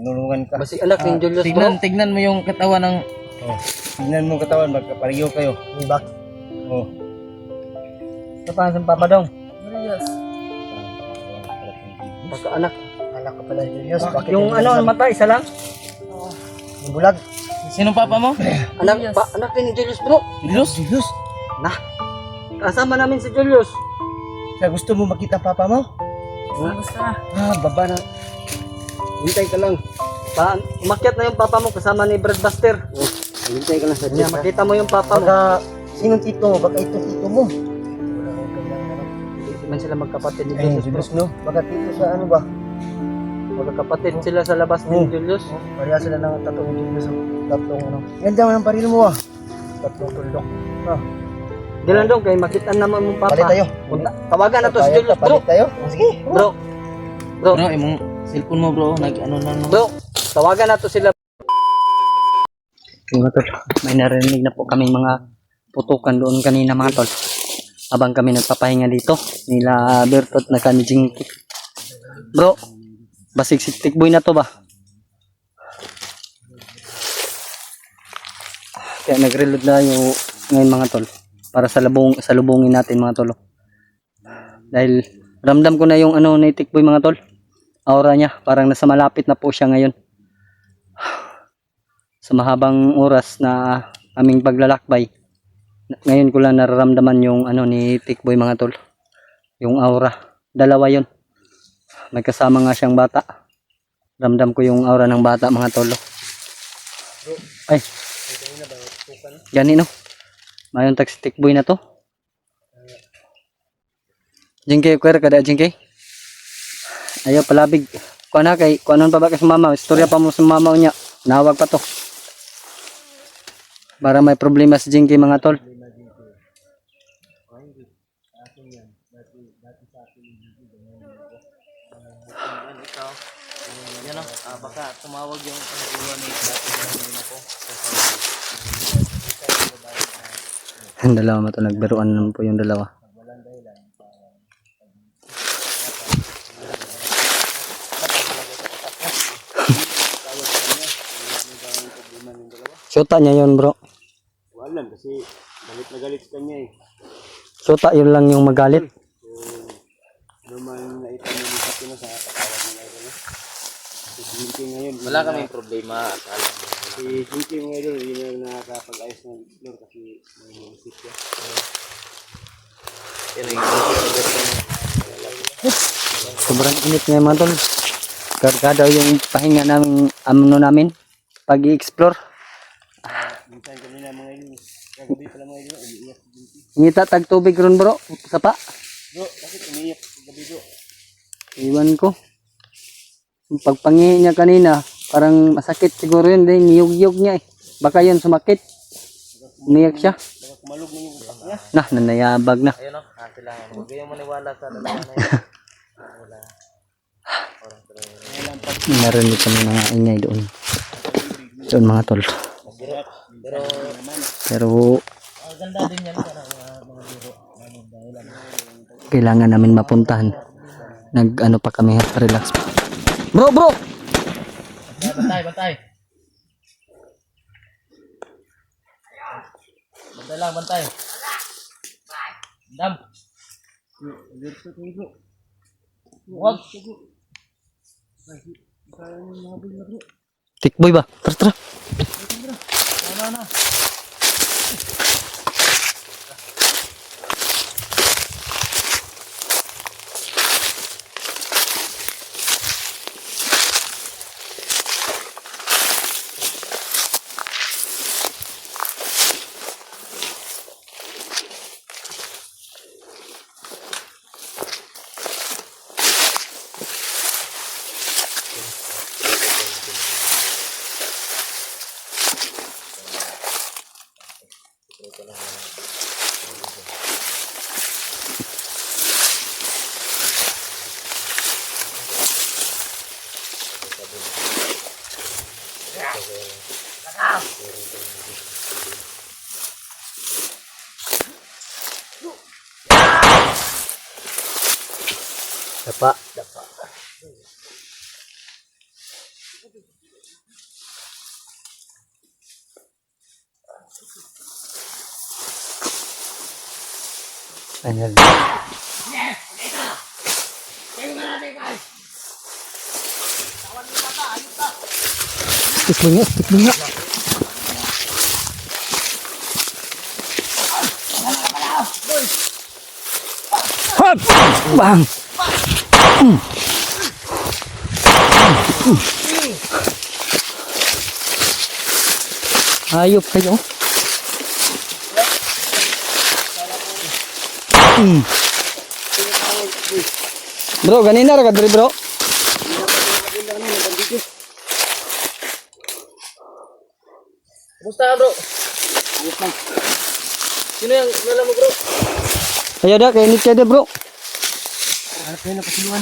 Nulungan ka. Basi anak ni Julius bro. Tignan mo yung katawan ng... Oh. Tignan mo katawan, magkapariyo kayo. Ibak. Oh. Sa pangalan Papa Dong. Julius. Baka anak. Anak ko pala Julius. Bakit Yung ano, ang mata, isa lang. yung bulag? Sinong papa mo? Anak, Julius. anak ni Julius bro. Julius? Nah. Kasama namin si Julius. Kaya gusto mo makita papa mo? Basta. Baba na. Hintay ka lang. Umakyat na yung papa mo kasama ni Brad Buster. Hintay ka lang sa Kanya, makita mo yung papa mo. Baka, sinong tito? Baka ito tito mo. Hindi man sila magkapatid ni Ay, Julius bro. Julius, no? Baka tito sa ano ba? Magkapatid sila sa labas ni Julius. Pareha sila ng tatlong Julius. Tatlong ano. Ganda mo ng parilo mo Tatlong tuldok. Di lang dong, kay makita naman mong papa. Palit tayo. Tawagan na to si Palit Julius bro. tayo. Sige. Bro. Bro. Bro, imong cellphone mo bro, nag-ano na no. Bro, tawagan na to sila. Mga tol, may narinig na po kaming mga putukan doon kanina mga tol. Habang kami nagpapahinga dito, nila Bertot na kanijing. Bro, basig si Tikboy na to ba? Kaya nag-reload na yung ngayon mga tol para sa lubungin natin mga tol. Dahil ramdam ko na yung ano ni Tikboy mga tol. Aura niya, parang nasa malapit na po siya ngayon. Sa mahabang oras na aming paglalakbay, ngayon ko lang nararamdaman yung ano ni Tikboy mga tol. Yung aura. Dalawa yun. May kasama nga siyang bata. Ramdam ko yung aura ng bata mga tol. Ay. Gani no. Mayon tag si Tikboy na to. Jingke kuwer kada jingke. Ayaw palabig. Kuan na kay kuanon pa ba kay mama? Istorya pa mo sa mama niya. Nawag pa to. Para may problema si Jinky mga tol. Yan o, baka tumawag yung panggulo ni ako. Ang dalawa mo to, nagbiruan naman po yung dalawa. Syota niya yun bro. Wala kasi galit na galit sa kanya eh. Syota yun lang yung magalit. Naman naitamo ni Pati sa patawad ng idol. Si Jinky ngayon. Wala kaming problema. Si Jinky ngayon hindi na nakakapag-ayos ng floor kasi may isip siya. Sobrang init ngayon mga tol. Kargadaw yung pahinga namin, namin pag i-explore. Minsan kami na mga idol. Kagabi pala mga idol, umiiyak si Jinky. Ngita tag tubig ron bro, sapa. Bro, bakit umiiyak kagabi bro? Iwan ko. Yung pagpangi niya kanina, parang masakit siguro yun. Dahil niyog-yog niya eh. Baka yun sumakit. Umiyak siya. Baka kumalog na yung utak niya. Nah, nanayabag na. Ayun o, sila. Huwag kayong maniwala sa dalawa na yun. Wala. Narinig kami mga ingay doon. Doon mga tol. Pero Ganda din yan para mga biro. kailangan namin mapuntahan. Nag-ano pa kami, relax pa. Bro! Bantay. Bantay lang, bantay. Dam. Wag. Tikboy ba? Tara. Na. Dapa. Ayan. Stick mo nga. Hop! Bang! Hayop kayo. Bro, ganina ra ka diri, bro. Kumusta ka, bro? Sino yung nala mo, bro? Ayo dah, kay init kayo, bro. Hanap kayo na pasiluan.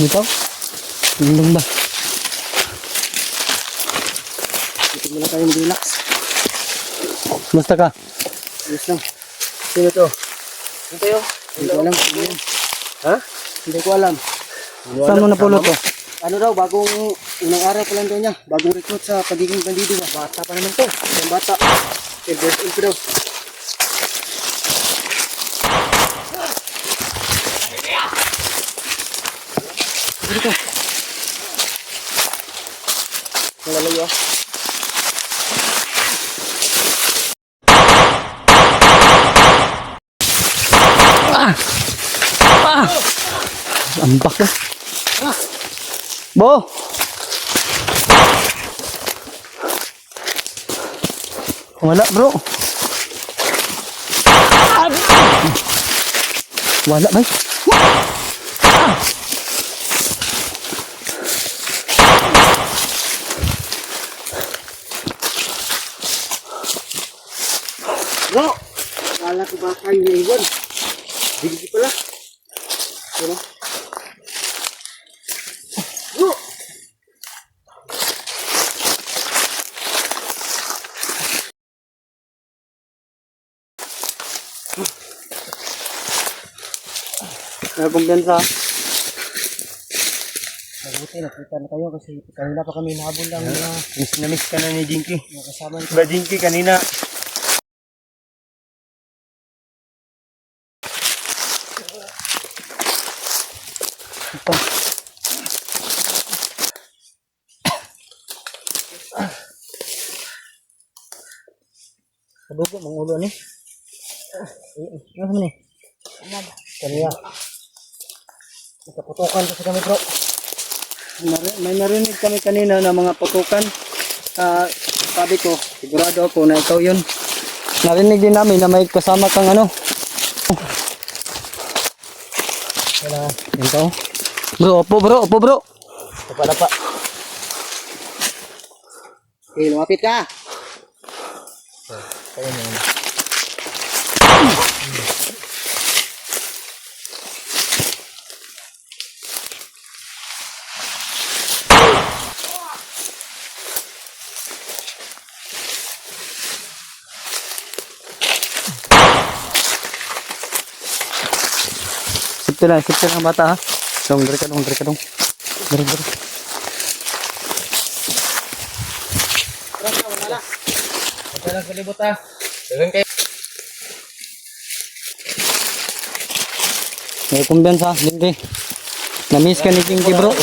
Dito? Lulong ba? Dito muna tayong relax. Musta ka? Ayos lang. Sino to? Ito yun. Hindi ko alam. Sino yun? Ha? Hindi ko alam. Saan mo napulot to? Ano daw, bagong unang araw pa lang daw niya. Bagong recruit sa pagiging bandido. Bata pa naman to. Yung bata. 12 years old pa daw. Dito. Ang lalayo ah. Ambak na. Bo! Wala, bro. Wala, bay. Bro! Kala ko ba kayo na iwan? Bigli pala. Ano? Bro! Kumpiyansa. Mabuti, nakita na kayo kasi kanina pa kami nahabol lang na Miss na miss ka na ni Jinky. kasama Ba, Jinky, kanina. Kadugo, mga ulo ni. Ano ni? Kanina. Nakaputukan kasi kami bro. May narinig kami kanina na mga putukan. Sabi ko, sigurado ako na ikaw yun. Narinig din namin na may kasama kang ano. Wala. Ikaw? Bro, opo bro. Kapala pa. Okay, lumapit ka. Kaya na yun. Sipte lang bata ha. Dong, dari ka dong. Dari. Ito lang sa libot, ha. Dagan kayo. May kumpiyansa, Jinky. Na-miss ka ni Jinky, bro.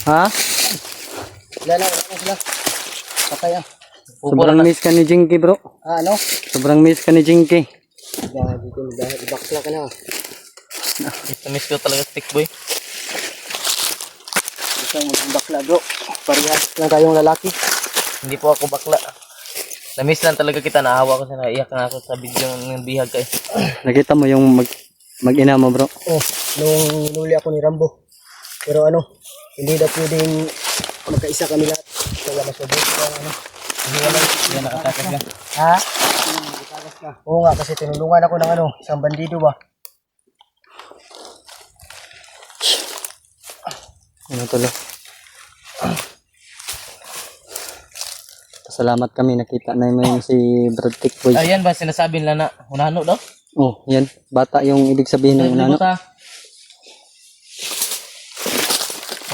Ha? Wala sila. Patay ah. Sobrang miss ka ni Jinky, bro. Ano? Sobrang miss ka ni Jinky. Dahil ibakla ka na. Miss na miss ko talaga stick boy. Gusto mo bakla bro. Parehas lang tayong lalaki. Hindi po ako bakla. Na-miss lang talaga kita. Naawa ko sa naiyak na ako sa video ng bihag kayo. Nakita mo yung mag-ina mo, bro. Oh, nung nuli ako ni Rambo. Pero ano, hindi na pwedeng magkaisa kami lahat. Kaya mas mabuti ka ano. Hindi wala. Yan, nakatakas ka. Ha? Nakatakas ka. Oo nga, kasi tinulungan ako ng ano, isang bandido ba. Ano tol? Salamat kami, nakita na yung si Brad Tikboy. Ayan ba sinasabi nila na unano daw? Oh, yan. Bata yung ibig sabihin ng unano.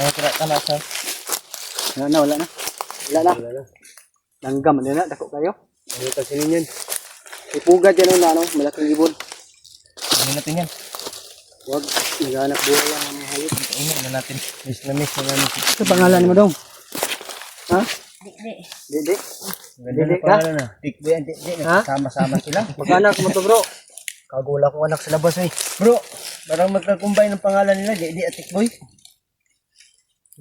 Ay, kira na sa. Wala na. Langgam, ano na, dako kayo. Ano tasinin yan? Ipugad yan ang ano, malaking ibon. Ano natin yan? Huwag, naghanap buhay ang mga hayop. Tingnan na natin. Miss na namin. Sa pangalan mo dong? Ha? Di. Didi? Ganda Didi na ka? pangalan na. Tikboy and Didi. Ha? Sama-sama sila. Pag-anak mo to bro. Kagula kong anak sa labas eh. Bro, parang magkakumbay ng pangalan nila. Didi at Tikboy.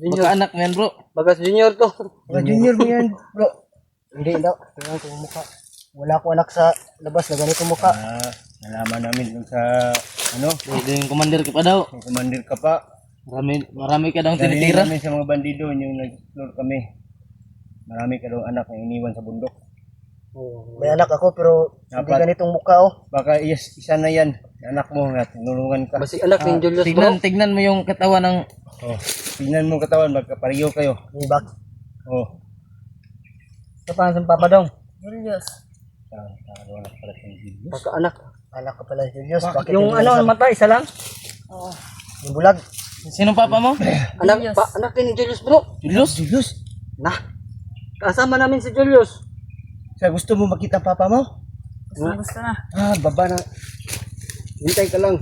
Junior. Baka anak niyan bro. Bagas junior to. Mga junior mo yan, bro. Hindi daw. Tingnan ko yung mukha. Wala akong anak sa labas na ganito mukha. Nalaman namin dun sa, Pwede yung commander ka pa daw. yung commander ka pa. Marami ka daw Narinig tinitira. namin sa mga bandido yung nag-explore kami. Marami ka daw anak na iniwan sa bundok. May anak ako pero hindi Dapat. ganitong mukha oh. Baka isa na yan. Anak mo na tinulungan ka. Basi anak ni Julius bro. Tignan mo yung katawan ng Oh, tingnan mo katawan, magkapareho kayo. Bak. Oh. Sa pangalan ng papa dong. Julius. Anak pala si Julius. Pagka-anak. Anak ka pala si Julius. Bakit Yung hindi ano, nasa- mata, isa lang. Oo. Yung bulag. Sinong papa mo? Anak, anak din ni Julius bro. Julius? Nah, kasama namin si Julius. Sa gusto mo makita ang papa mo? Gusto na. Baba na. Hintay ka lang.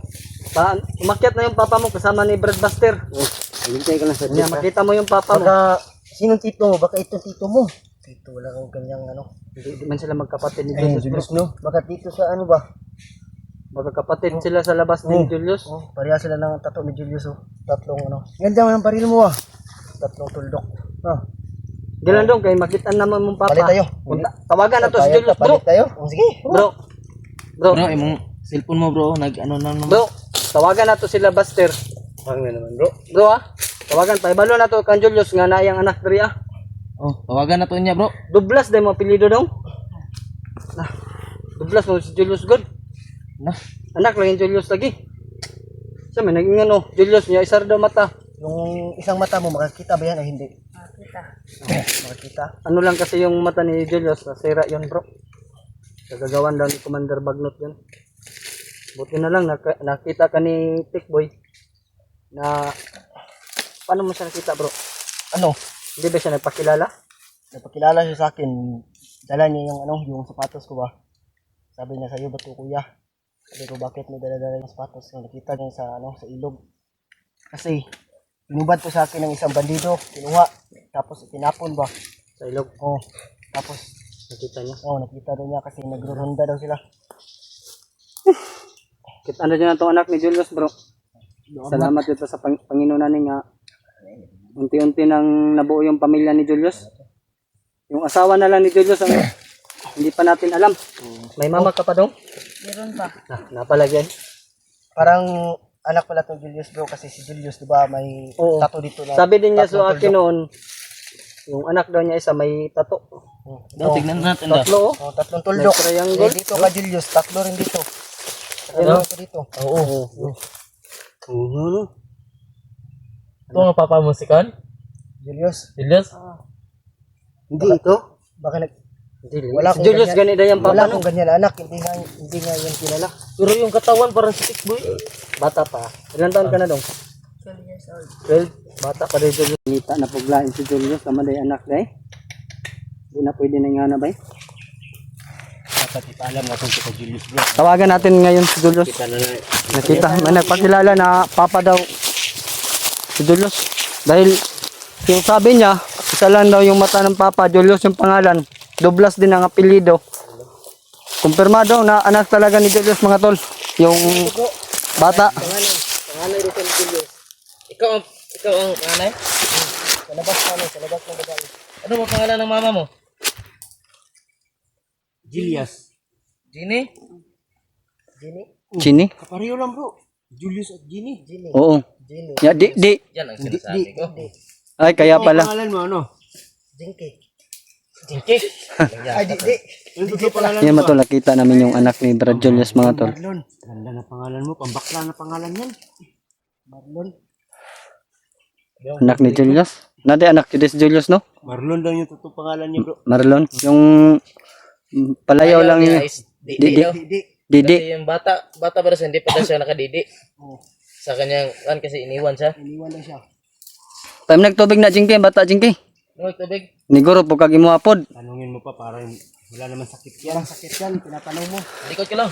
Umakyat na yung papa mo kasama ni Brad Buster. Hintay ka lang sa Kanya, makita mo yung papa mo. Baka, sinong tito mo? Baka itong tito mo. Tito, wala kang ganyang Hindi man sila magkapatid ni Ay, Julius bro. Julius, no? Baka dito sa ano ba? Magkakapatid sila sa labas ni Julius. Oh, pareha sila ng tato ni Julius, oh. Tatlong ano. Ganda mo ng baril mo, ah. Tatlong tuldok. Gilan dong, kay makita naman mong papa. Palit tayo. Tawagan na to si Palit Julius bro. tayo? Oh, sige. Bro. Bro. Bro, imong cellphone mo bro, nag-ano na naman. Bro, tawagan na to sila Buster. Ang na naman, bro. Bro ah. Tawagan pa ibalo na to kan Julius nga naayang anak diri ah. Oh, tawagan na to niya bro. Dublas day mo apelyido dong. Nah. Dublas mo si Julius good. Nah, Anak lang yung Julius lagi. Sa may naging ano, Julius niya isar daw mata. Yung isang mata mo, makakita ba yan o hindi? Kita. Makakita. Ano lang kasi yung mata ni Julius, nasira yun bro. Nagagawan daw ni Commander Bagnot yun. Buti na lang nakita ka ni Tikboy na paano mo siya nakita bro? Ano? Hindi ba siya nagpakilala? Napakilala siya sa akin. Dala niya yung ano, yung sapatos ko ba? Sabi niya sa'yo, ba't ko kuya? Sabi ko, bakit may dala-dala yung sapatos? So, nakita niya sa ano, sa ilog. Kasi, pinubad ko sa akin ng isang bandido, kinuha. Tapos, tinapon ba? Sa ilog. Oh, tapos, Nakita niya. nakita daw niya kasi nagro-ronda daw sila. Kita ano dyan itong anak ni Julius bro. Salamat dito sa Panginoon natin nga unti-unti nang nabuo yung pamilya ni Julius. Yung asawa na lang ni Julius ang hindi pa natin alam. May mama ka pa dong? Meron pa. Napalagyan. Parang, anak pala itong Julius bro, kasi si Julius, di ba, may Oo. tato dito na. Sabi din niya sa tatlong akin tuldok. noon, yung anak daw niya isa may tato. daw tignan natin daw. Tatlo oh. Oh, tatlong tuldok. May triangle. Eh, dito ka Julius, tatlo rin dito. Ano? Tatlo dito. Oo. Ito ang papa mo si Kan? Julius, Julius? Hindi ito. baka nag Wala si Julius ganito yung wala papa no? akong ganyan anak, hindi nga yan kilala. Pero yung katawan parang si Tikboy. Bata pa. Ilan taon ka na dong? 12 years old. 12. Bata pa rin Julius. Nita na puglain si Julius naman day anak day. Hindi na pwede na nga na ba eh. Dapat ipaalam nga kung si Julius bro. Tawagan natin ngayon si Julius. Kita na na. Nakita, may nagpakilala na papa daw si Julius. Dahil yung sabi niya, isa lang daw yung mata ng papa, Julius yung pangalan. Doblas din ang apelyido. Kumpirmado na anak talaga ni Julius mga tol. Yung bata. Panganay dito ni Julius. Ikaw ang panganay? Sa labas ng babae. Ano ba pangalan ng mama mo? Julius. Ginny? Ginny? Chini? Kapareho lang bro. Julius at Ginny. Ginny. Oo. Ginny. Ya, di. Yan ang sinasabi ko. Ay, kaya pala. Pangalan mo ano? Jinky. Jinky? Ay, di. Ano totoo pangalan Yan mga tol, nakita namin yung anak ni Brad Julius mga tol. Marlon. Ganda na pangalan mo. Pambakla na pangalan yan. Marlon. Anak ni Julius. Nade anak ni Julius, no? Marlon lang yung totoo pangalan niya, bro. Marlon. Yung palayaw lang niya niya. is Didi daw. Didi. Kasi yung bata pa rin hindi pa daw siya nakadidi. Oh, Sa kanyang kan kasi iniwan siya. iniwan lang siya. Time nagtubig na Jingke, bata Jingke. Ano tubig? Niguro po kag imo apod. Tanungin mo pa, parang wala naman sakit yan. Walang sakit yan, tinatanong mo. Likod ka lang.